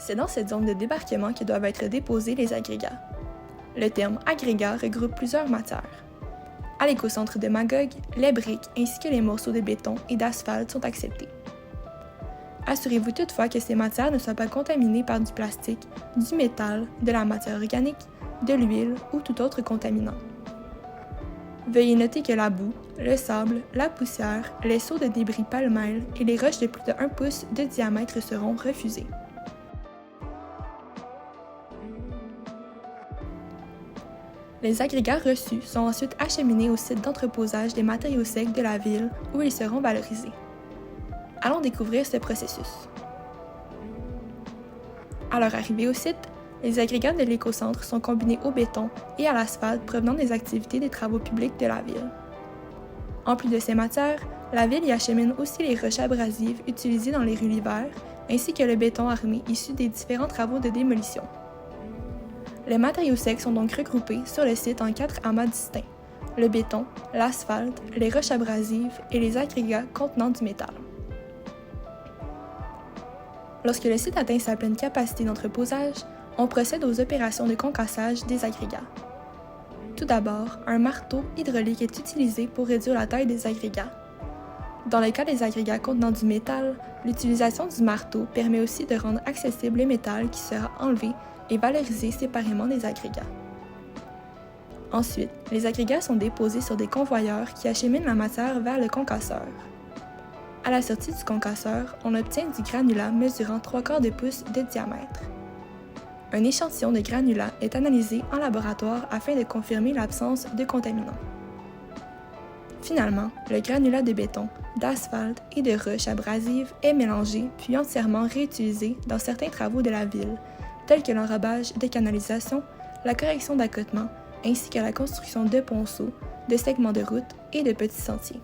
C'est dans cette zone de débarquement que doivent être déposés les agrégats. Le terme agrégat regroupe plusieurs matières. À l'écocentre de Magog, les briques ainsi que les morceaux de béton et d'asphalte sont acceptés. Assurez-vous toutefois que ces matières ne soient pas contaminées par du plastique, du métal, de la matière organique, de l'huile ou tout autre contaminant. Veuillez noter que la boue, le sable, la poussière, les seaux de débris pêle-mêle et les roches de plus de 1 pouce de diamètre seront refusés. Les agrégats reçus sont ensuite acheminés au site d'entreposage des matériaux secs de la ville où ils seront valorisés. Allons découvrir ce processus. À leur arrivée au site, les agrégats de l'écocentre sont combinés au béton et à l'asphalte provenant des activités des travaux publics de la ville. En plus de ces matières, la ville y achemine aussi les roches abrasives utilisées dans les rues l'hiver, ainsi que le béton armé issu des différents travaux de démolition. Les matériaux secs sont donc regroupés sur le site en 4 amas distincts: le béton, l'asphalte, les roches abrasives et les agrégats contenant du métal. Lorsque le site atteint sa pleine capacité d'entreposage, on procède aux opérations de concassage des agrégats. Tout d'abord, un marteau hydraulique est utilisé pour réduire la taille des agrégats. Dans le cas des agrégats contenant du métal, l'utilisation du marteau permet aussi de rendre accessible le métal qui sera enlevé et valorisé séparément des agrégats. Ensuite, les agrégats sont déposés sur des convoyeurs qui acheminent la matière vers le concasseur. À la sortie du concasseur, on obtient du granulat mesurant 3/4 de pouce de diamètre. Un échantillon de granulat est analysé en laboratoire afin de confirmer l'absence de contaminants. Finalement, le granulat de béton, d'asphalte et de roches abrasives est mélangé puis entièrement réutilisé dans certains travaux de la ville, tels que l'enrobage des canalisations, la correction d'accotements, ainsi que la construction de ponceaux, de segments de route et de petits sentiers.